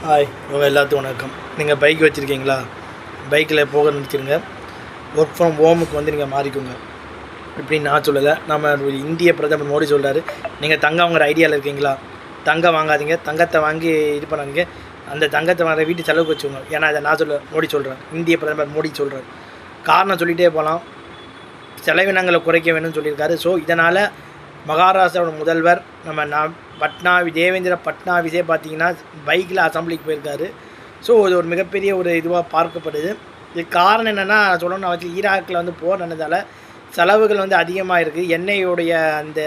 Hi எல்லாத்துக்கும் வணக்கம். நீங்கள் பைக் வச்சுருக்கீங்களா? பைக்கில் போக நினச்சிருங்க. ஒர்க் ஃப்ரம் ஹோமுக்கு வந்து நீங்கள் மாறிக்கோங்க. இப்படி நான் சொல்லலை, நம்ம இந்திய பிரதமர் மோடி சொல்கிறாரு. நீங்கள் தங்கம் வாங்குற ஐடியாவில் இருக்கீங்களா? தங்கம் வாங்காதீங்க. தங்கத்தை வாங்கி இது பண்ணாதீங்க. அந்த தங்கத்தை வாங்குற வீட்டு செலவுக்கு வச்சுக்கோங்க. ஏன்னா இதை நான் மோடி சொல்கிறேன், இந்திய பிரதமர் மோடி சொல்கிறார். காரணம் சொல்லிகிட்டே போகலாம். செலவினங்களை குறைக்க வேணும்னு சொல்லியிருக்காரு. ஸோ இதனால் மகாராஷ்டிராவோட முதல்வர் தேவேந்திர பட்னாவிஸே பார்த்தீங்கன்னா பைக்கில் அசம்பிளிக்கு போயிருக்காரு. ஸோ இது ஒரு மிகப்பெரிய ஒரு இதுவாக பார்க்கப்படுது. இதுக்கு காரணம் என்னென்னா சொல்லணும்னு அவசியம், ஈராக்கில் வந்து போர் நடந்ததால் செலவுகள் வந்து அதிகமாக இருக்குது. எண்ணெயோடைய அந்த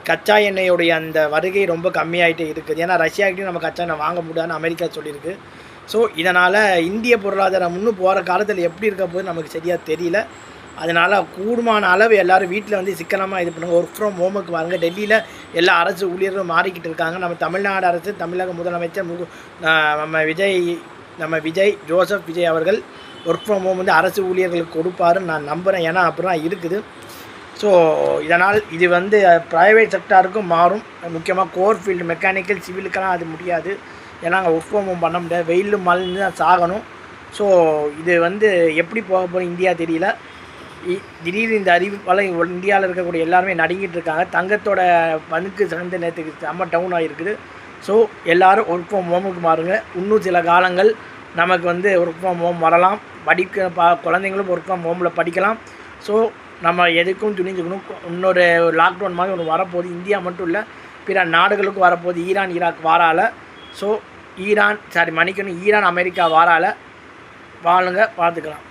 கச்சா எண்ணெயோடைய அந்த வருகை ரொம்ப கம்மியாகிட்டே இருக்குது. ஏன்னா ரஷ்யாக்கிட்டையும் நம்ம கச்சா எண்ணெய் வாங்க முடியாதுன்னு அமெரிக்கா சொல்லியிருக்கு. ஸோ இதனால் இந்திய பொருளாதாரம் இன்னும் போகிற காலத்தில் எப்படி இருக்க போது நமக்கு சரியாக தெரியல. அதனால் கூடுமான அளவு எல்லோரும் வீட்டில் வந்து சிக்கனமாக இது பண்ணுங்கள். ஒர்க் ஃப்ரம் ஹோமுக்கு வாங்க. டெல்லியில் எல்லா அரசு ஊழியர்களும் மாறிக்கிட்டு இருக்காங்க. நம்ம தமிழ்நாடு அரசு, தமிழக முதலமைச்சர் நம்ம விஜய் ஜோசப் விஜய் அவர்கள் ஒர்க் ஃப்ரம் ஹோம் வந்து அரசு ஊழியர்களுக்கு கொடுப்பாருன்னு நான் நம்புகிறேன். ஏன்னா அப்படிலாம் இருக்குது. ஸோ இதனால் இது வந்து ப்ரைவேட் செக்டாருக்கும் மாறும். முக்கியமாக கோர் ஃபீல்டு, மெக்கானிக்கல், சிவிலுக்கெல்லாம் அது முடியாது. ஏன்னா அங்கே ஒர்க் ஃப்ரம் ஹோம் பண்ண முடியாது. வெயிலும் மழைன்னு தான் சாகணும். ஸோ இது வந்து எப்படி போக போகிற இந்தியா தெரியல. திடீர்னு இந்த அறிவிப்பால் இந்தியாவில் இருக்கக்கூடிய எல்லாருமே நடுங்கிட்டு இருக்காங்க. தங்கத்தோட பணுக்கு சிறந்த நேரத்துக்கு செம்ம டவுன் ஆகிருக்குது. ஸோ எல்லோரும் ஒர்க் ஃப்ரம் ஹோமுக்கு மாறுங்க. இன்னும் சில காலங்கள் நமக்கு வந்து ஒர்க் ஃப்ரம் ஹோம் வரலாம். குழந்தைங்களும் ஒர்க் ஃப்ரம் ஹோமில் படிக்கலாம். ஸோ நம்ம எதுக்கும் துணிஞ்சுக்கணும். இன்னொரு லாக்டவுன் மாதிரி ஒன்று வரப்போகுது. இந்தியா மட்டும் இல்லை, பிற நாடுகளுக்கும் வரப்போகுது. ஈராக் வாரால். ஸோ ஈரான் அமெரிக்கா வாரால் வாழுங்க, பார்த்துக்கலாம்.